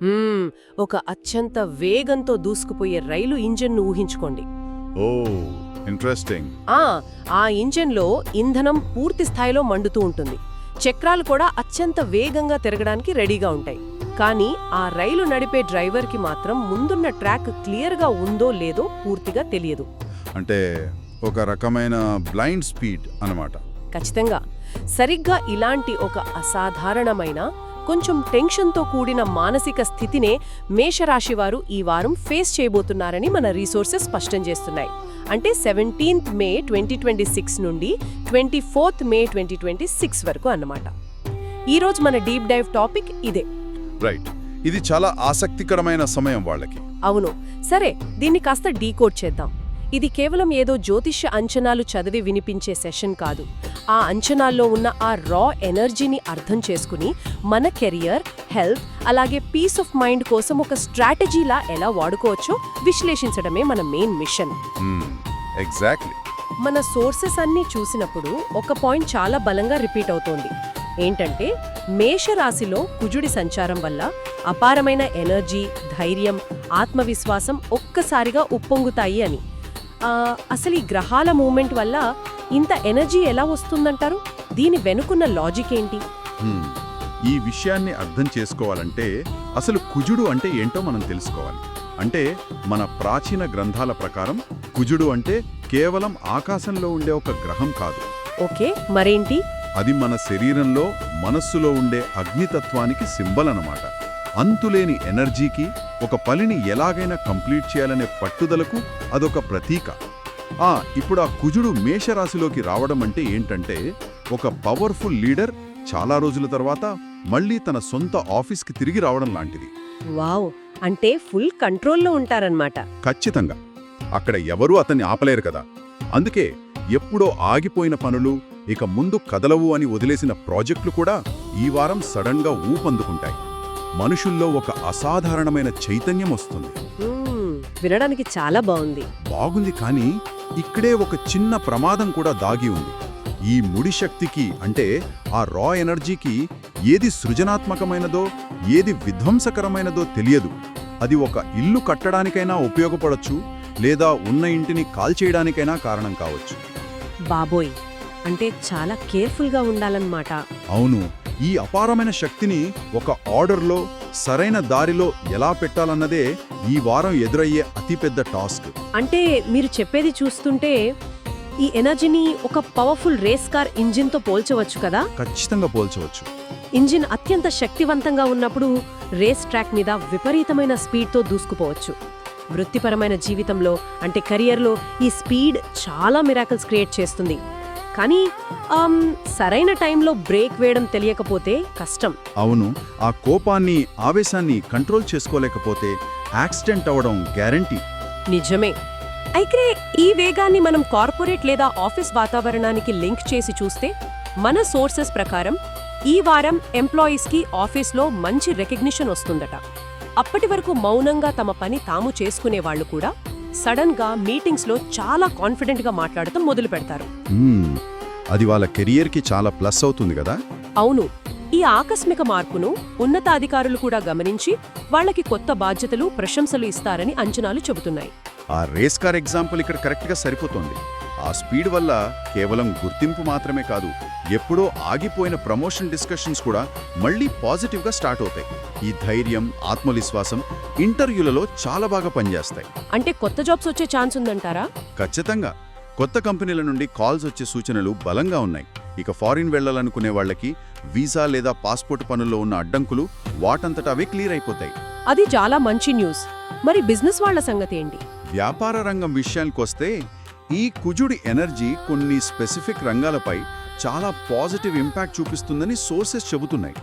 మ్మ్, ఒక అత్యంత వేగంతో దూసుకుపోయే రైలు ఇంజిన్ను ఊహించుకోండి. ఓ ఇంట్రెస్టింగ్. ఆ ఆ ఇంజిన్లో ఇంధనం పూర్తి స్థాయిలో మండుతూ ఉంటుంది. చక్రాలు కూడా అత్యంత వేగంగా తిరగడానికి రెడీగా ఉంటాయి. కానీ ఆ రైలు నడిపే డ్రైవర్కి మాత్రం ముందున్న ట్రాక్ క్లియర్గా ఉందో లేదో పూర్తిగా తెలియదు. అంటే ఒక రకమైన బ్లైండ్ స్పీడ్ అన్నమాట. ఖచ్చితంగా. సరిగ్గా ఇలాంటి ఒక అసాధారణమైన కొంచెం టెన్షన్తో కూడిన మానసిక స్థితినే మేషరాశివారు ఈ వారం ఫేస్ చేయబోతున్నారని మన రీసోర్సెస్ స్పష్టం చేస్తున్నాయి. అంటే 17th మే 2026 నుండి 24th మే 2026 వరకు అన్నమాట. ఈరోజు మన డీప్ డైవ్ టాపిక్ ఇదే. రైట్. ఇది చాలా ఆసక్తికరమైన సమయం వాళ్ళకి. అవును. సరే, దీన్ని కాస్త డీకోడ్ చేద్దాం. ఇది కేవలం ఏదో జ్యోతిష్య అంచనాలు చదివి వినిపించే సెషన్ కాదు. ఆ అంచనాల్లో ఉన్న ఆ రా ఎనర్జీని అర్థం చేసుకుని మన కెరియర్, హెల్త్, అలాగే పీస్ ఆఫ్ మైండ్ కోసం ఒక స్ట్రాటజీలా ఎలా వాడుకోవచ్చో విశ్లేషించడమే మన మెయిన్ మిషన్. ఎగ్జాక్ట్లీ. మన సోర్సెస్ అన్నీ చూసినప్పుడు ఒక పాయింట్ చాలా బలంగా రిపీట్ అవుతోంది. ఏంటంటే మేషరాశిలో కుజుడి సంచారం వల్ల అపారమైన ఎనర్జీ, ధైర్యం, ఆత్మవిశ్వాసం ఒక్కసారిగా ఉప్పొంగుతాయి అని. అసలు ఈ గ్రహాల మూమెంట్ వల్ల ఇంత ఎనర్జీ ఎలా వస్తుందంటారు? దీని వెనుకున్న లాజిక్ ఏంటి? ఈ విషయాన్ని అర్థం చేసుకోవాలంటే అసలు కుజుడు అంటే ఏంటో మనం తెలుసుకోవాలి. అంటే మన ప్రాచీన గ్రంథాల ప్రకారం కుజుడు అంటే కేవలం ఆకాశంలో ఉండే ఒక గ్రహం కాదు. ఓకే, మరేంటి? అది మన శరీరంలో, మనస్సులో ఉండే అగ్నితత్వానికి సింబల్ అన్నమాట. అంతులేని ఎనర్జీకి, ఒక పనిని ఎలాగైనా కంప్లీట్ చేయాలనే పట్టుదలకు అదొక ప్రతీక. ఇప్పుడు ఆ కుజుడు మేషరాశిలోకి రావడం అంటే ఏంటంటే ఒక పవర్ఫుల్ లీడర్ చాలా రోజుల తర్వాత మళ్ళీ తన సొంత ఆఫీస్కి తిరిగి రావడం లాంటిది. వావ్, అంటే ఫుల్ కంట్రోల్లో ఉంటారన్నమాట. ఖచ్చితంగా. అక్కడ ఎవరూ అతన్ని ఆపలేరు కదా. అందుకే ఎప్పుడో ఆగిపోయిన పనులు, ఇక ముందు కదలవు అని వదిలేసిన ప్రాజెక్టులు కూడా ఈ వారం సడన్గా ఊపందుకుంటాయి. మనుషుల్లో ఒక అసాధారణమైన చైతన్యం వస్తుంది. వినడానికి చాలా బాగుంది. బాగుంది, కానీ ఇక్కడే ఒక చిన్న ప్రమాదం కూడా దాగి ఉంది. ఈ ముడి శక్తికి, అంటే ఆ రా ఎనర్జీకి ఏది సృజనాత్మకమైనదో, ఏది విధ్వంసకరమైనదో తెలియదు. అది ఒక ఇల్లు కట్టడానికైనా ఉపయోగపడొచ్చు, లేదా ఉన్న ఇంటిని కాల్చేయడానికైనా కారణం కావచ్చు. బాబోయ్, అంటే చాలా కేర్ఫుల్గా ఉండాలన్నమాట. అవును. ఈ అపారమైన శక్తిని ఒక ఆర్డర్లో, సరైన దారిలో ఎలా పెట్టాలన్నదే ఈ వారం ఎదురయ్యే అతిపెద్ద టాస్క్. అంటే మీరు చెప్పేది చూస్తుంటే ఈ ఎనర్జీని ఒక పవర్ఫుల్ రేస్ కార్ ఇంజిన్తో పోల్చవచ్చు కదా? ఖచ్చితంగా పోల్చవచ్చు. ఇంజిన్ అత్యంత శక్తివంతంగా ఉన్నప్పుడు రేస్ ట్రాక్ మీద విపరీతమైన స్పీడ్తో దూసుకుపోవచ్చు. వృత్తిపరమైన జీవితంలో, అంటే కెరియర్లో ఈ స్పీడ్ చాలా మిరాకిల్స్ క్రియేట్ చేస్తుంది. కానీ సరైన టైంలో బ్రేక్ వేయడం తెలియకపోతే కష్టం. అవును. ఆ కోపాన్ని, ఆవేశాన్ని కంట్రోల్ చేసుకోలేకపోతే యాక్సిడెంట్ అవడం గ్యారంటీ. నిజమే. అయితే ఈ వేగాన్ని మనం కార్పొరేట్ లేదా ఆఫీస్ వాతావరణానికి లింక్ చేసి చూస్తే మన సోర్సెస్ ప్రకారం ఈ వారం ఎంప్లాయీస్కి ఆఫీస్లో మంచి రికగ్నిషన్ వస్తుందట. అప్పటి వరకు మౌనంగా తమ పని తాము చేసుకునేవాళ్లు కూడా సడన్గా మీటింగ్స్లో చాలా కాన్ఫిడెంట్గా మాట్లాడటం మొదలు పెడతారు. అది వాళ్ళ కెరియర్కి చాలా ప్లస్ అవుతుంది కదా. అవును. ఈ ఆకస్మిక మార్పును ఉన్నతాధికారులు కూడా గమనించి వాళ్ళకి కొత్త బాధ్యతలు, ప్రశంసలు ఇస్తారని అంచనాలు చెబుతున్నాయి. ఆ రేస్ కార్ ఎగ్జాంపుల్ ఇక్కడ కరెక్ట్గా సరిపోతుంది. ఆ స్పీడ్ వల్ల కేవలం గుర్తింపు మాత్రమే కాదు, ఎప్పుడో ఆగిపోయిన ప్రమోషన్ డిస్కషన్స్ కూడా మళ్లీ పాజిటివ్గా స్టార్ట్ అవుతాయి. ఈ ధైర్యం, ఆత్మవిశ్వాసం ఇంటర్వ్యూలలో చాలా బాగా పనిచేస్తాయి. అంటే కొత్త జాబ్స్ వచ్చే ఛాన్స్ ఉందంటారా? ఖచ్చితంగా. కొత్త కంపెనీల నుండి కాల్స్ వచ్చే సూచనలు బలంగా ఉన్నాయి. ఇక ఫారిన్ వెళ్లాలనుకునే వాళ్లకి వీసా లేదా పాస్పోర్ట్ పనుల్లో ఉన్న అడ్డంకులు వాటంతట అవే క్లియర్ అయిపోతాయి. అది చాలా మంచి న్యూస్. మరి బిజినెస్ వాళ్ల సంగతి ఏంటి? వ్యాపార రంగం విషయానికొస్తే ఈ కుజుడి ఎనర్జీ కొన్ని స్పెసిఫిక్ రంగాలపై చాలా పాజిటివ్ ఇంపాక్ట్ చూపిస్తుందని సోర్సెస్ చెబుతున్నాయి.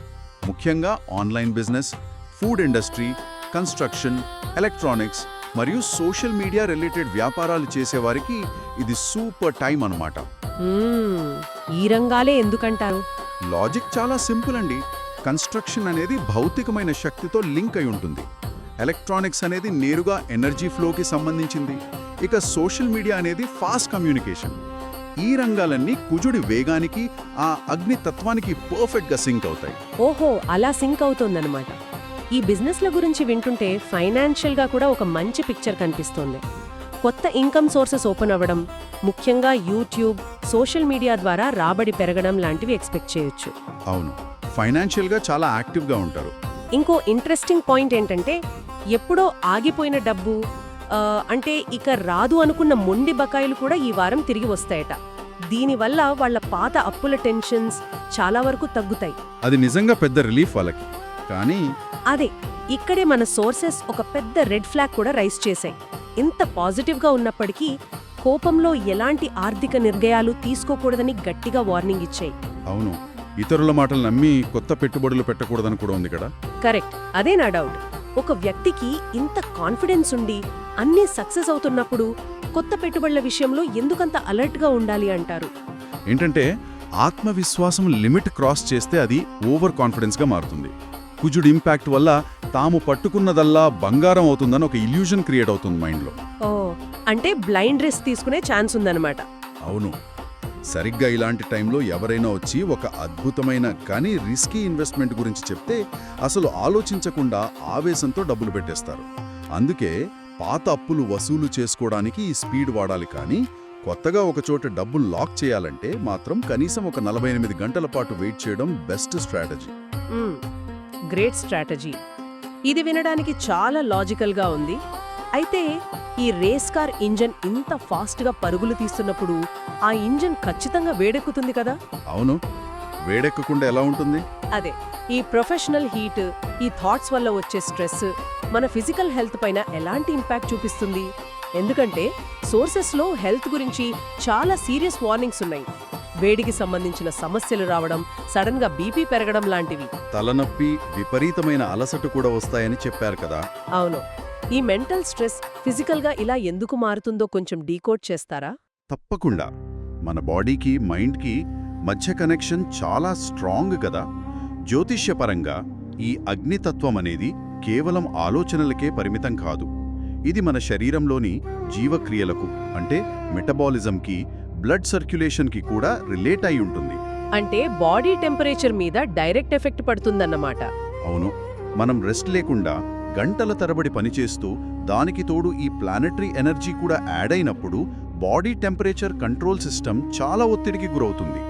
ముఖ్యంగా online business, food industry, construction, electronics మరియు సోషల్ మీడియా రిలేటెడ్ వ్యాపారాలు చేసేవారికి ఇది సూపర్ టైం అన్నమాట. ఈ రంగాలే ఎందుకంటారు? లాజిక్ చాలా సింపుల్ అండి. కన్స్ట్రక్షన్ అనేది భౌతికమైన శక్తితో లింక్ అయి ఉంటుంది. ఎలక్ట్రానిక్స్ అనేది నేరుగా ఎనర్జీ ఫ్లోకి సంబంధించింది. ఇక సోషల్ మీడియా అనేది ఫాస్ట్ కమ్యూనికేషన్. ఈ రంగాలన్నీ కుజుడి వేగానికి, ఆ అగ్ని తత్వానికి పర్ఫెక్ట్గా సింక్ అవుతాయి. ఓహో, అలా సింక్ అవుతోందన్నమాట. ఈ బిజినెస్ల గురించి వింటుంటే ఫైనాన్షియల్గా కూడా ఒక మంచి పిక్చర్ కనిపిస్తోంది. కొత్త ఇన్కమ్ సోర్సెస్ ఓపెన్ అవ్వడం, ముఖ్యంగా యూట్యూబ్, సోషల్ మీడియా ద్వారా రాబడి పెరగడం లాంటివి ఎక్స్పెక్ట్ చేయొచ్చు. అవును, ఫైనాన్షియల్గా చాలా యాక్టివ్గా ఉంటారు. ఇంకో ఇంట్రెస్టింగ్ పాయింట్ ఏంటంటే ఎప్పుడో ఆగిపోయిన డబ్బు అంటే ఇక రాదు అనుకున్న మొండి బకాయిలు కూడా ఈ వారం తిరిగి వస్తాయట. దీనివల్ల వాళ్ళ పాత అప్పుల టెన్షన్స్ చాలా వరకు తగ్గుతాయి. అది నిజంగా పెద్ద రిలీఫ్ వాళ్ళకి. కానీ అదే ఇక్కడే మన సోర్సెస్ ఒక పెద్ద రెడ్ ఫ్లాగ్ కూడా రైజ్ చేశాయి. ఇంత పాజిటివ్గా ఉన్నప్పటికీ కోపంలో ఎలాంటి ఆర్థిక నిర్ణయాలు తీసుకోకూడదని గట్టిగా వార్నింగ్ ఇచ్చాయి. అవును, ఇతరుల మాటలు నమ్మి కొత్త పెట్టుబడులు పెట్టకూడదని కూడా ఉంది కదా. కరెక్ట్, అదే నా డౌట్. ఒక వ్యక్తికి ఇంత కాన్ఫిడెన్స్ ఉండి అన్నీ సక్సెస్ అవుతున్నప్పుడు కొత్త పెట్టుబడుల విషయంలో ఎందుకంత అలర్ట్గా ఉండాలి అంటారు? ఏంటంటే ఆత్మవిశ్వాసం లిమిట్ క్రాస్ చేస్తే అది ఓవర్ కాన్ఫిడెన్స్గా మారుతుంది. కుజుడు ఇంపాక్ట్ వల్ల తాము పట్టుకున్నదల్లా బంగారం అవుతుందని ఒక ఇల్యూజన్ క్రియేట్ అవుతుంది మైండ్లో. ఓ, అంటే బ్లైండ్ రిస్క్ తీసుకునే ఛాన్స్ ఉందన్నమాట. అవును, సరిగ్గా ఇలాంటి టైంలో ఎవరైనా వచ్చి ఒక అద్భుతమైన కానీ రిస్కీ ఇన్వెస్ట్మెంట్ గురించి చెప్తే అసలు ఆలోచించకుండా ఆవేశంతో డబ్బులు పెట్టేస్తారు. అందుకే పాత అప్పులు వసూలు చేసుకోవడానికి ఈ స్పీడ్ వాడాలి. కానీ కొత్తగా ఒకచోట డబ్బులు లాక్ చేయాలంటే మాత్రం కనీసం ఒక 48 గంటల పాటు వెయిట్ చేయడం బెస్ట్ స్ట్రాటజీ. Great strategy. ఇది వినడానికి చాలా లాజికల్గా ఉంది. అయితే ఈ రేస్ కార్ ఇంజన్ ఇంత ఫాస్ట్గా పరుగులు తీస్తున్నప్పుడు ఆ ఇంజన్ ఖచ్చితంగా వేడెక్కుతుంది కదా? అవును, వేడెక్కకుండా ఎలా ఉంటుంది? అదే ఈ ప్రొఫెషనల్ హీట్, ఈ థాట్స్ వల్ల వచ్చే స్ట్రెస్ మన ఫిజికల్ హెల్త్ పైన ఎలాంటి ఇంపాక్ట్ చూపిస్తుంది? ఎందుకంటే సోర్సెస్లో హెల్త్ గురించి చాలా సీరియస్ వార్నింగ్స్ ఉన్నాయి. వేడికి సంబంధించిన సమస్యలు రావడం, సడన్గా బీపీ పెరగడం లాంటివి. తలనొప్పి, విపరీతమైన అలసట కూడా వస్తాయని చెప్పారు కదా. అవును, ఈ మెంటల్ స్ట్రెస్ ఫిజికల్గా ఇలా ఎందుకు మారుతుందో కొంచెం డీకోడ్ చేస్తారా? తప్పకుండా. మన బాడీకి మైండ్కి మధ్య కనెక్షన్ చాలా స్ట్రాంగ్ కదా. జ్యోతిష్యపరంగా ఈ అగ్నితత్వం అనేది కేవలం ఆలోచనలకే పరిమితం కాదు. ఇది మన శరీరంలోని జీవక్రియలకు అంటే మెటబాలిజంకి, బ్లడ్ సర్క్యులేషన్కి కూడా రిలేట్ అయి ఉంటుంది. అంటే బాడీ టెంపరేచర్ మీద డైరెక్ట్ ఎఫెక్ట్ పడుతుందన్నమాట. అవును, మనం రెస్ట్ లేకుండా గంటల తరబడి పనిచేస్తూ దానికి తోడు ఈ ప్లానెటరీ ఎనర్జీ కూడా యాడ్ అయినప్పుడు బాడీ టెంపరేచర్ కంట్రోల్ సిస్టమ్ చాలా ఒత్తిడికి గురవుతుంది.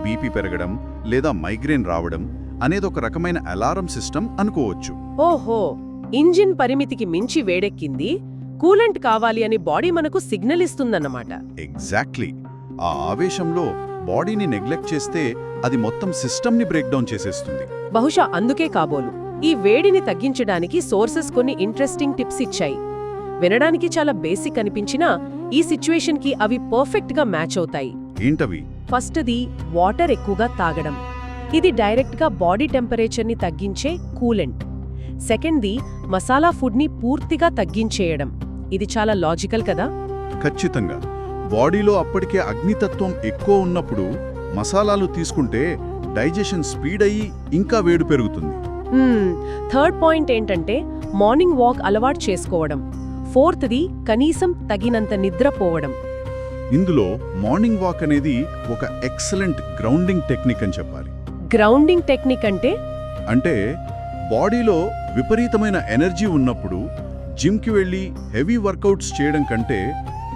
బీపీ పెరగడం లేదా మైగ్రేన్ రావడం అనేది ఒక రకమైన అలారం సిస్టమ్ అనుకోవచ్చు. ఓహో, ఇంజిన్ పరిమితికి మించి వేడెక్కింది, కూలెంట్ కావాలి అని బాడీ మనకు సిగ్నల్ ఇస్తుందన్నమాట. ఎగ్జాక్ట్లీ. ఆ ఆవేశంలో బాడీని నెగ్లెక్ట్ చేస్తే అది మొత్తం సిస్టమ్ని బ్రేక్డౌన్ చేసేస్తుంది. బహుశా అందుకే కాబోలు ఈ వేడిని తగ్గించడానికి సోర్సెస్ కొన్ని ఇంట్రెస్టింగ్ టిప్స్ ఇచ్చాయి. వినడానికి చాలా బేసిక్ అనిపించినా ఈ సిచ్యువేషన్కి అవి పర్ఫెక్ట్గా మ్యాచ్ అవుతాయి. ఏంటవి? ఫస్ట్ది వాటర్ ఎక్కువగా తాగడం. ఇది డైరెక్ట్గా బాడీ టెంపరేచర్ని తగ్గించే కూలెంట్. సెకండ్ది మసాలా ఫుడ్ని పూర్తిగా తగ్గించేయడం. ఇది చాలా లాజికల్ కదా? ఖచ్చితంగా. బాడీలో అప్పటికే అగ్నితత్వం ఎక్కువ ఉన్నప్పుడు మసాలాలు తీసుకుంటే డైజెషన్ స్పీడ్ అయ్యి ఇంకా వేడి పెరుగుతుంది. థర్డ్ పాయింట్ ఏంటంటే మార్నింగ్ వాక్ అలవాటు చేసుకోవడం. ఫోర్త్ది కనీసం తగినంత నిద్రపోవడం. ఇందులో మార్నింగ్ వాక్ అనేది ఒక ఎక్సలెంట్ గ్రౌండింగ్ టెక్నిక్ అని చెప్పాలి. గ్రౌండింగ్ టెక్నిక్ అంటే బాడీలో విపరీతమైన ఎనర్జీ ఉన్నప్పుడు జిమ్కి వెళ్ళి హెవీ వర్కౌట్స్ చేయడం కంటే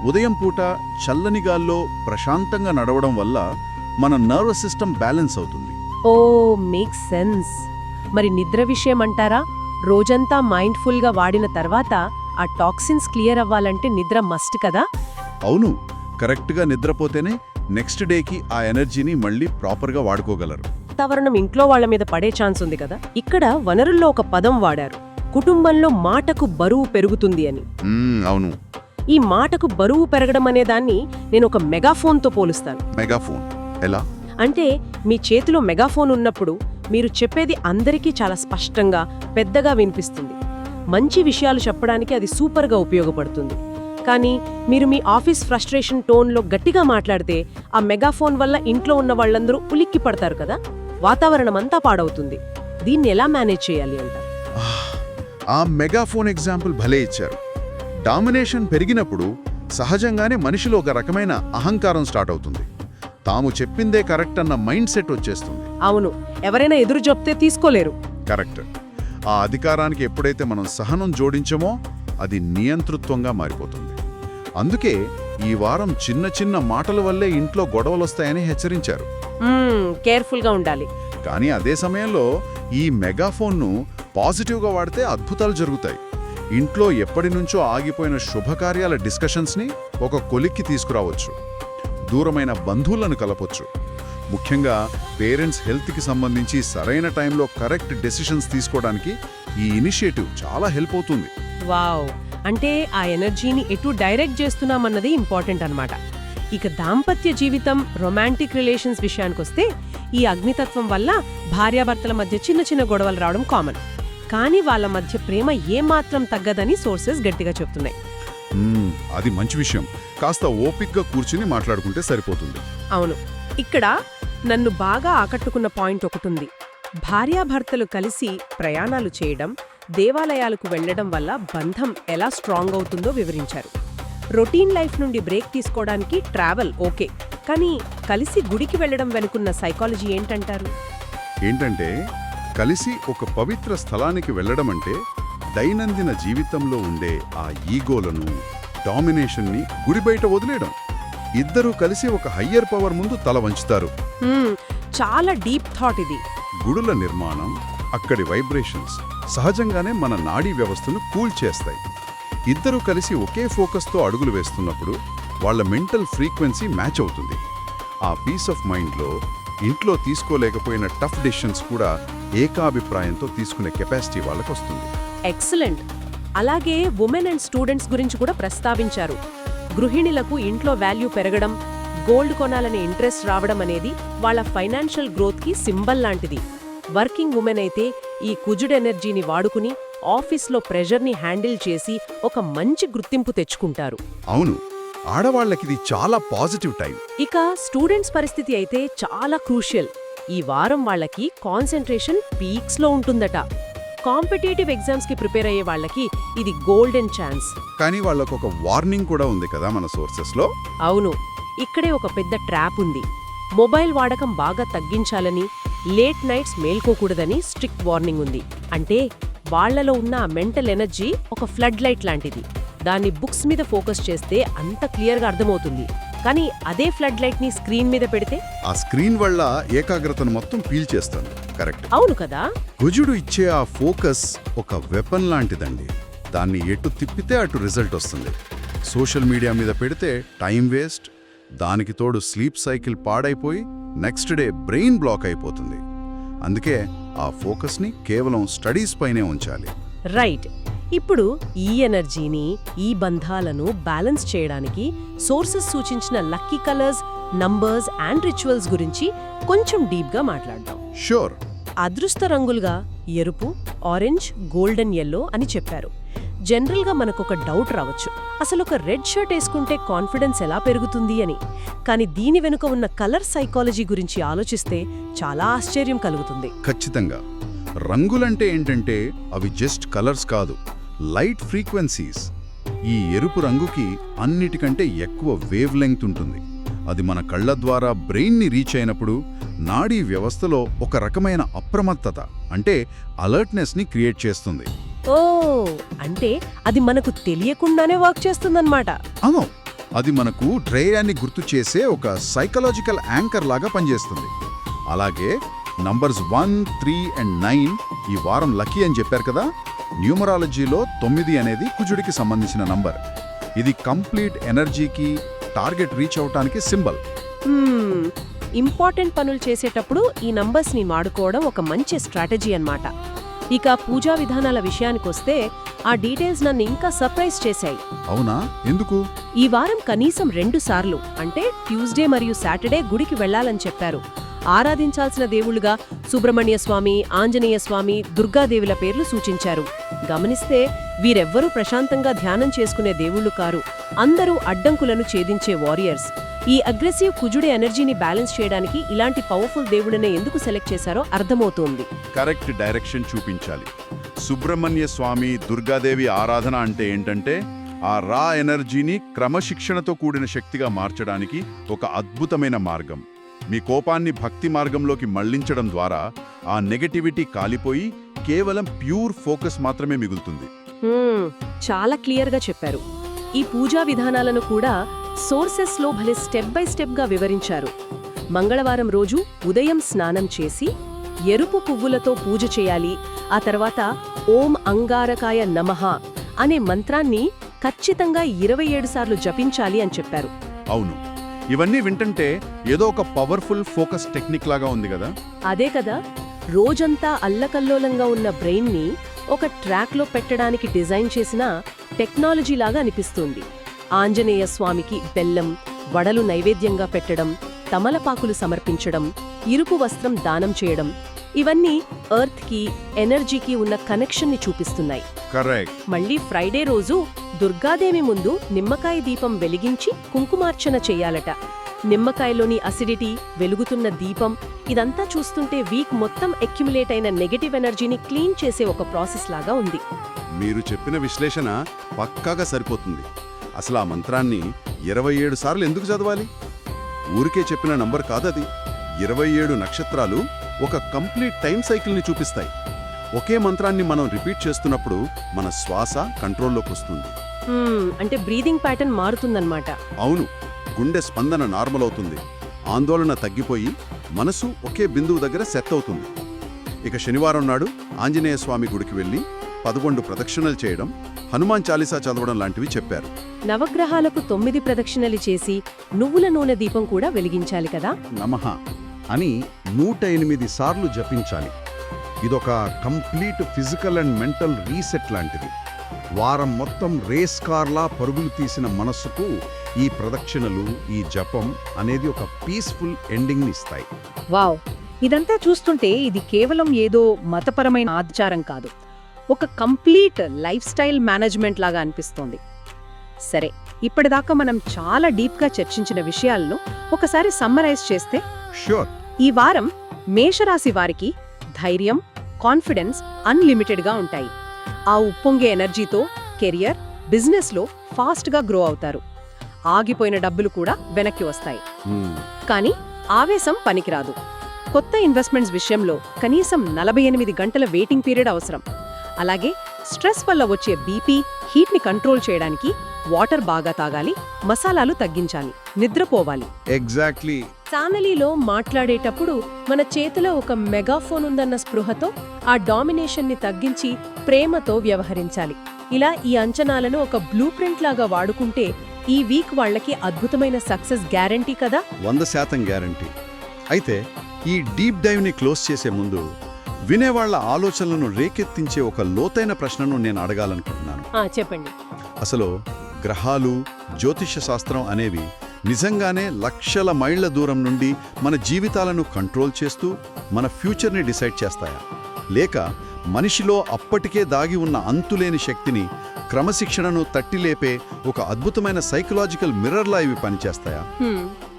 ఉదయం పూట చల్లని గాల్లో ప్రశాంతంగా నడవడం వల్ల మన నర్వస్ సిస్టమ్ బ్యాలెన్స్ అవుతుంది. ఓ, మేక్ సెన్స్. మరి నిద్ర విషయం అంటారా? రోజంతా మైండ్ఫుల్గా వాడిన తర్వాత ఆ టాక్సిన్స్ క్లియర్ అవ్వాలంటే నిద్ర మస్ట్ కదా? అవును, కరెక్ట్గా నిద్రపోతేనే నెక్స్ట్ డేకి ఆ ఎనర్జీని మళ్ళీ ప్రాపర్గా వాడుకోగలరు. వాతావరణం ఇంట్లో వాళ్ల మీద పడే ఛాన్స్ ఉంది కదా. ఇక్కడ వనరుల్లో ఒక పదం వాడారు, కుటుంబంలో మాటకు బరువు పెరుగుతుంది అని. అవును, ఈ మాటకు బరువు పెరగడం అనే దాన్ని నేను ఒక మెగాఫోన్తో పోలుస్తాను. మెగాఫోన్ ఎలా అంటే మీ చేతిలో మెగాఫోన్ ఉన్నప్పుడు మీరు చెప్పేది అందరికీ చాలా స్పష్టంగా, పెద్దగా వినిపిస్తుంది. మంచి విషయాలు చెప్పడానికి అది సూపర్గా ఉపయోగపడుతుంది. కానీ మీరు మీ ఆఫీస్ ఫ్రస్ట్రేషన్ టోన్లో గట్టిగా మాట్లాడితే ఆ మెగాఫోన్ వల్ల ఇంట్లో ఉన్న వాళ్ళందరూ ఉలిక్కి పడతారు కదా, వాతావరణం అంతా పాడవుతుంది. దీన్ని ఎలా మేనేజ్ చేయాలి అంటారు? ఆ మెగాఫోన్ ఎగ్జాంపుల్ భలే ఇచ్చారు. డామినేషన్ పెరిగినప్పుడు సహజంగానే మనిషిలో ఒక రకమైన అహంకారం స్టార్ట్ అవుతుంది. తాము చెప్పిందే కరెక్ట్ అన్న మైండ్ సెట్ వచ్చేస్తుంది. అవును, ఎవరైనా ఎదురు చెప్తే తీసుకోలేరు. కరెక్ట్. ఆ అధికారానికి ఎప్పుడైతే మనం సహనం జోడించమో అది నియంతృత్వంగా మారిపోతుంది. అందుకే ఈ వారం చిన్న చిన్న మాటల వల్లే ఇంట్లో గొడవలొస్తాయని హెచ్చరించారు. కేర్ఫుల్గా ఉండాలి. కానీ అదే సమయంలో ఈ మెగాఫోన్ను పాజిటివ్గా వాడితే అద్భుతాలు జరుగుతాయి. ఇంట్లో ఎప్పటి నుంచో ఆగిపోయిన శుభకార్యాల డిస్కషన్స్ని ఒక కొలిక్కి తీసుకురావచ్చు. దూరమైన బంధువులను కలపొచ్చు. ముఖ్యంగా పేరెంట్స్ హెల్త్కి సంబంధించి సరైన టైంలో కరెక్ట్ డెసిషన్స్ తీసుకోవడానికి ఈ ఇనిషియేటివ్ చాలా హెల్ప్ అవుతుంది. వావ్, అంటే ఆ ఎనర్జీని ఎటు డైరెక్ట్ చేస్తున్నామన్నది ఇంపార్టెంట్ అన్నమాట. ఇక దాంపత్య జీవితం, రొమాంటిక్ రిలేషన్స్ విషయానికొస్తే ఈ అగ్నితత్వం వల్ల భార్యాభర్తల మధ్య చిన్న చిన్న గొడవలు రావడం కామన్. కానీ వాళ్ళ మధ్య ప్రేమ ఏమాత్రం తగ్గదని సోర్సెస్ గట్టిగా చెప్తున్నాయి. అది మంచి విషయం. కాస్త ఓపిక్గా కూర్చుని మాట్లాడుకుంటే సరిపోతుంది. అవును. ఇక్కడ నన్ను బాగా ఆకట్టుకున్న పాయింట్ ఒకటుంది. భార్యాభర్తలు కలిసి ప్రయాణాలు చేయడం, దేవాలయాలకు వెళ్లడం వల్ల బంధం ఎలా స్ట్రాంగ్ అవుతుందో వివరించారు. రొటీన్ లైఫ్ నుండి బ్రేక్ తీసుకోవడానికి ట్రావెల్ ఓకే, కానీ కలిసి గుడికి వెళ్లడం వెనుకున్న సైకాలజీ ఏంటంటారు? ఏంటంటే కలిసి ఒక పవిత్ర స్థలానికి వెళ్లడం అంటే దైనందిన జీవితంలో ఉండే ఆ ఈగోలను, డామినేషన్ని గుడి బయట వదిలేయడం. ఇద్దరూ కలిసి ఒక హయ్యర్ పవర్ ముందు తల వంచుతారు. చాలా డీప్ థాట్ ఇది. గుడుల నిర్మాణం, అక్కడి వైబ్రేషన్స్ సహజంగానే మన నాడీ వ్యవస్థను కూల్ చేస్తాయి. ఇద్దరూ కలిసి ఒకే ఫోకస్తో అడుగులు వేస్తున్నప్పుడు వాళ్ళ మెంటల్ ఫ్రీక్వెన్సీ మ్యాచ్ అవుతుంది. ఆ పీస్ ఆఫ్ మైండ్లో ఇంట్లో తీసుకోలేకపోయిన టఫ్ డెసిషన్స్ కూడా ఏకాభిప్రాయంతో తీసుకునే కెపాసిటీ వాళ్ళకు వస్తుంది. ఎక్సలెంట్. అలాగే ఉమెన్ అండ్ స్టూడెంట్స్ గురించి కూడా ప్రస్తావించారు. గృహిణులకు ఇంట్లో వాల్యూ పెరగడం, గోల్డ్ కొనాలనే ఇంట్రెస్ట్ రావడం అనేది వాళ్ళ ఫైనాన్షియల్ గ్రోత్కి సింబల్ లాంటిది. వర్కింగ్ ఉమెన్ అయితే ఈ కుజుడ్ ఎనర్జీని వాడుకుని ఆఫీస్లో ప్రెషర్ని హ్యాండిల్ చేసి ఒక మంచి గుర్తింపు తెచ్చుకుంటారు. అవును, ఆడవాళ్లకిది చాలా పాజిటివ్ టైం. ఇక స్టూడెంట్స్ పరిస్థితి అయితే చాలా క్రూషియల్. ఈ వారం వాళ్ళకి కాన్సంట్రేషన్ పీక్స్లో ఉంటుందట. కాంపిటేటివ్ ఎగ్జామ్స్కి ప్రిపేర్ అయ్యే వాళ్ళకి ఇది గోల్డెన్ ఛాన్స్. కానీ వాళ్ళకు ఒక వార్నింగ్ కూడా ఉంది కదా మన సోర్సెస్లో. అవును, ఇక్కడే ఒక పెద్ద ట్రాప్ ఉంది. మొబైల్ వాడకం బాగా తగ్గించాలని, లేట్ నైట్స్ మేల్కోకూడదని స్ట్రిక్ట్ వార్నింగ్ ఉంది. అంటే వాళ్లలో ఉన్న మెంటల్ ఎనర్జీ ఒక ఫ్లడ్ లైట్ లాంటిది. దాన్ని బుక్స్ మీద ఫోకస్ చేస్తే అంత క్లియర్గా అర్థమవుతుంది. కానీ అదే ఫ్లడ్ లైట్ ని స్క్రీన్ మీద పెడితే ఆ స్క్రీన్ వల్ల ఏకాగ్రతను మొత్తం పీల్చేస్తాను. కరెక్ట్. అవును కదా. కుజుడు ఇచ్చే ఆ ఫోకస్ ఒక వెపన్ లాంటిదండి. దాన్ని ఎటు తిప్పితే అటు రిజల్ట్ వస్తుంది. సోషల్ మీడియా మీద పెడితే టైం వేస్ట్, దానికి తోడు స్లీప్ సైకిల్ పాడైపోయి నెక్స్ట్ డే బ్రెయిన్ బ్లాక్ అయిపోతుంది. అందుకే ఆ ఫోకస్ని కేవలం స్టడీస్ పైనే ఉంచాలి. రైట్. ఇప్పుడు ఈ ఎనర్జీని, ఈ బంధాలను బ్యాలెన్స్ చేయడానికి సోర్సెస్ సూచించిన lucky colours, numbers and rituals గురించి కొంచెం డీప్గా మాట్లాడదాం. షూర్. అదృష్ట రంగులుగా ఎరుపు, ఆరెంజ్, గోల్డెన్ ఎల్లో అని చెప్పారు. జనరల్గా మనకొక డౌట్ రావచ్చు, అసలు ఒక రెడ్ షర్ట్ వేసుకుంటే కాన్ఫిడెన్స్ ఎలా పెరుగుతుంది అని. కానీ దీని వెనుక ఉన్న కలర్ సైకాలజీ గురించి ఆలోచిస్తే చాలా ఆశ్చర్యం కలుగుతుంది. ఖచ్చితంగా. రంగులంటే ఏంటంటే అవి జస్ట్ కలర్స్ కాదు, లైట్ ఫ్రీక్వెన్సీస్. ఈ ఎరుపు రంగుకి అన్నిటికంటే ఎక్కువ వేవ్ లెంగ్త్ ఉంటుంది. అది మన కళ్ళ ద్వారా బ్రెయిన్ని రీచ్ అయినప్పుడు నాడీ వ్యవస్థలో ఒక రకమైన అప్రమత్తత, అంటే అలర్ట్నెస్ని క్రియేట్ చేస్తుంది. ఓ, అంటే అది మనకు తెలియకుండానే వర్క్ చేస్తుందన్నమాట. అవును, అది మనకు ధ్యేయాన్ని గుర్తు చేసే ఒక సైకలాజికల్ యాంకర్ లాగా పనిచేస్తుంది. అలాగే నంబర్స్ 1, 3 అండ్ 9 ఈ వారం లక్కీ అని చెప్పారు కదా. న్యూమరాలజీలో 9 అనేది కుజుడికి సంబంధించిన నంబర్. ఇది కంప్లీట్ ఎనర్జీకి, టార్గెట్ రీచ్ అవటానికి సింబల్. ఇంపార్టెంట్ పనులు చేసేటప్పుడు ఈ నంబర్స్ని వాడుకోవడం ఒక మంచి స్ట్రాటజీ అన్నమాట. ఇక పూజా విధానాల విషయానికొస్తే ఆ డీటెయిల్స్ నన్ను ఇంకా సర్ప్రైజ్ చేశాయి. అవునా? ఎందుకు? ఈ వారం కనీసం 2 సార్లు, అంటే ట్యూస్డే మరియు సాటర్డే గుడికి వెళ్లాలని చెప్పారు. ఆరాధించాల్సిన దేవుళ్లుగా సుబ్రహ్మణ్య స్వామి, ఆంజనేయ స్వామి, దుర్గాదేవుల పేర్లు సూచించారు. గమనిస్తే వీరెవ్వరూ ప్రశాంతంగా ధ్యానం చేసుకునే దేవుళ్లు కారు, అందరూ అడ్డంకులను ఛేదించే వారియర్స్. ఈ అగ్రెసివ్ కుజుడి ఎనర్జీని బ్యాలెన్స్ చేయడానికి ఇలాంటి పవర్ఫుల్ దేవుడిని ఎందుకు సెలెక్ట్ చేశారో అర్థమవుతోంది. కరెక్ట్ డైరెక్షన్ చూపించాలి. సుబ్రహ్మణ్య స్వామి, దుర్గాదేవి ఆరాధన అంటే ఏంటంటే ఆ రా ఎనర్జీని క్రమశిక్షణతో కూడిన శక్తిగా మార్చడానికి ఒక అద్భుతమైన మార్గం. మీ కోపాన్ని భక్తి మార్గంలోకి మళ్లించడం ద్వారా ఆ నెగటివిటీ కాలిపోయి కేవలం ప్యూర్ ఫోకస్ మాత్రమే మిగులుతుంది. చాలా క్లియర్గా చెప్పారు. ఈ పూజా విధానాలను కూడా సోర్సెస్లో భలే స్టెప్ బై స్టెప్గా వివరించారు. మంగళవారం రోజు ఉదయం స్నానం చేసి ఎరుపు పువ్వులతో పూజ చేయాలి. ఆ తర్వాత ఓం అంగారకాయ నమః అనే మంత్రాన్ని ఖచ్చితంగా 27 సార్లు జపించాలి అని చెప్పారు. అవును, ఇవన్నీ వింటుంటే ఏదో ఒక పవర్ఫుల్ ఫోకస్ టెక్నిక్ లాగా ఉంది కదా. అదే కదా, రోజంతా అల్లకల్లోలంగా ఉన్న బ్రెయిన్ని ఒక ట్రాక్లో పెట్టడానికి డిజైన్ చేసిన టెక్నాలజీలాగా అనిపిస్తుంది. ఆంజనేయ స్వామికి బెల్లం, వడలు నైవేద్యంగా పెట్టడం, తమలపాకులు సమర్పించడం, ఇరుపు వస్త్రం దానం చేయడం, ఇవన్నీ ఎర్త్కి, ఎనర్జీకి ఉన్న కనెక్షన్ని చూపిస్తున్నాయి. కరెక్ట్. మళ్ళీ ఫ్రైడే రోజు దుర్గాదేవి ముందు నిమ్మకాయ దీపం వెలిగించి కుంకుమార్చన చెయ్యాలట. నిమ్మకాయలోని అసిడిటీ, వెలుగుతున్న దీపం, ఇదంతా చూస్తుంటే వీక్ మొత్తం అక్యుములేట్ అయిన నెగటివ్ ఎనర్జీని క్లీన్ చేసే ఒక ప్రాసెస్ లాగా ఉంది. మీరు చెప్పిన విశ్లేషణ పక్కాగా సరిపోతుంది. అసలు ఆ మంత్రాన్ని 27 సార్లు ఎందుకు చదవాలి? ఊరికే చెప్పిన నంబర్ కాదది. 27 నక్షత్రాలు ఒక కంప్లీట్ టైం సైకిల్ని చూపిస్తాయి. ఒకే మంత్రాన్ని మనం రిపీట్ చేస్తున్నప్పుడు మన శ్వాస కంట్రోల్లోకి వస్తుంది. అంటే బ్రీదింగ్ ప్యాటర్న్ మారుతుందన్నమాట. అవును, గుండె స్పందన నార్మల్ అవుతుంది, ఆందోళన తగ్గిపోయి మనసు ఒకే బిందువు దగ్గర సెట్ అవుతుంది. ఇక శనివారం నాడు ఆంజనేయ స్వామి గుడికి వెళ్ళి 11 ప్రదక్షిణలు చేయడం, హనుమాన్ చాలీసా చదవడం లాంటివి చెప్పారు. నవగ్రహాలకు 9 ప్రదక్షిణలు చేసి నువ్వుల నూనె దీపం కూడా వెలిగించాలి కదా. నమః అని 108 సార్లు జపించాలి. ఇదొక complete physical and mental reset లాంటిది. వారం మొత్తం రేస్ కార్లా పరుగులు తీసిన మనస్సుకు ఈ ప్రదక్షిణలు, ఈ జపం అనేది ఒక పీస్ఫుల్ ఎండింగ్ని ఇస్తాయి. వావ్, ఇదంతా చూస్తుంటే ఇది కేవలం ఏదో మతపరమైన ఆచారం కాదు, ఒక కంప్లీట్ లైఫ్ స్టైల్ మేనేజ్మెంట్ లాగా అనిపిస్తోంది. సరే, ఇప్పటిదాకా మనం చాలా డీప్గా చర్చించిన విషయాలను ఒకసారి సమ్మరైజ్ చేస్తే, ష్యూర్. ఈ వారం మేషరాశి వారికి ధైర్యం, కాన్ఫిడెన్స్ అన్లిమిటెడ్గా ఉంటాయి. ఆ ఉప్పొంగే ఎనర్జీతో కెరియర్, బిజినెస్లో ఫాస్ట్గా గ్రో అవుతారు. ఆగిపోయిన డబ్బులు కూడా వెనక్కి వస్తాయి. కానీ ఆవేశం పనికిరాదు. కొత్త ఇన్వెస్ట్మెంట్స్ విషయంలో కనీసం 48 గంటల వెయిటింగ్ పీరియడ్ అవసరం. అలాగే స్ట్రెస్ వల్ల వచ్చే బీపీ, హీట్ని కంట్రోల్ చేయడానికి వాటర్ బాగా తాగాలి, మసాలాలు తగ్గించాలి, నిద్రపోవాలి. ఎగ్జాక్ట్లీ. ఛానలీలో మాట్లాడేటప్పుడు మన చేతిలో ఒక మెగాఫోన్ ఉందన్న స్పృహతో ఆ డామినేషన్ని తగ్గించి ప్రేమతో వ్యవహరించాలి. ఇలా ఈ అంచనాలను ఒక బ్లూ ప్రింట్ లాగా వాడుకుంటే ఈ వీక్ వాళ్ళకి అద్భుతమైన సక్సెస్ గ్యారంటీ కదా. 100% గ్యారంటీ. అయితే ఈ డీప్ డైవ్ని క్లోజ్ చేసే ముందు వినేవాళ్ల ఆలోచనలను రేకెత్తించే ఒక లోతైన ప్రశ్నను నేను అడగాలనుకుంటున్నాను. చెప్పండి. అసలు గ్రహాలు, జ్యోతిష శాస్త్రం అనేవి నిజంగానే లక్షల మైళ్ల దూరం నుండి మన జీవితాలను కంట్రోల్ చేస్తూ మన ఫ్యూచర్ని డిసైడ్ చేస్తాయా? లేక మనిషిలో అప్పటికే దాగి ఉన్న అంతులేని శక్తిని, క్రమశిక్షణను తట్టిలేపే ఒక అద్భుతమైన సైకలాజికల్ మిర్రర్లా ఇవి పనిచేస్తాయా?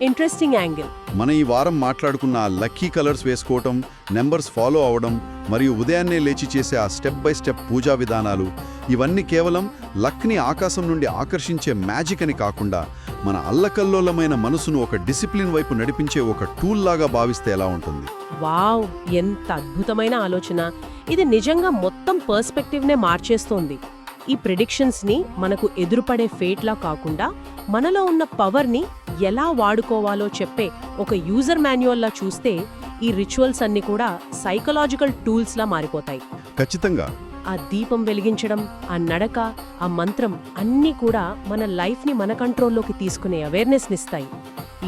Interesting angle. మన ఈ వారం మాట్లాడుకున్న లక్కీ కలర్స్ వేసుకోవటం, నెంబర్స్ ఫాలో అవడం, మరియు ఉదయాన్నే లేచి చేసే ఆ స్టెప్ బై స్టెప్ పూజా విధానాలు, ఇవన్నీ కేవలం లక్ని ఆకాశం నుండి ఆకర్షించే మ్యాజిక్ అని కాకుండా మన అల్లకల్లోలమైన మనసును ఒక డిసిప్లిన్ వైపు నడిపించే ఒక టూల్ లాగా భావిస్తే ఎలా ఉంటుంది? వావ్, ఎంత అద్భుతమైన ఆలోచన! ఇది నిజంగా మొత్తం పర్స్పెక్టివ్నే మార్చేస్తోంది. ఈ ప్రిడిక్షన్స్ని మనకు ఎదురుపడే ఫేట్లా కాకుండా మనలో ఉన్న పవర్ని ఎలా వాడుకోవాలో చెప్పే ఒక యూజర్ మాన్యువల్లా చూస్తే ఈ రిచువల్స్ అన్ని కూడా సైకలాజికల్ టూల్స్లా మారిపోతాయి. ఖచ్చితంగా. ఆ దీపం వెలిగించడం, ఆ నడక, ఆ మంత్రం అన్నీ కూడా మన లైఫ్ని మన కంట్రోల్లోకి తీసుకునే అవేర్నెస్నిస్తాయి.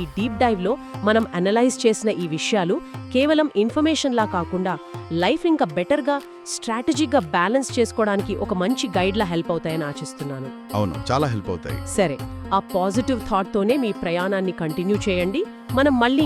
ఈ డీప్ డైవ్లో మనం అనలైజ్ చేసిన ఈ విషయాలు కేవలం ఇన్ఫర్మేషన్లా కాకుండా లైఫ్ ఇంకా బెటర్గా, స్ట్రాటజీగా బ్యాలెన్స్ చేసుకోవడానికి ఒక మంచి గైడ్లా హెల్ప్ అవుతాయని ఆశిస్తున్నాను. అవును, చాలా హెల్ప్ అవుతాయి. సరే, ఆ పాజిటివ్ థాట్తోనే మీ ప్రయాణాన్ని కంటిన్యూ చేయండి. మనం మళ్ళీ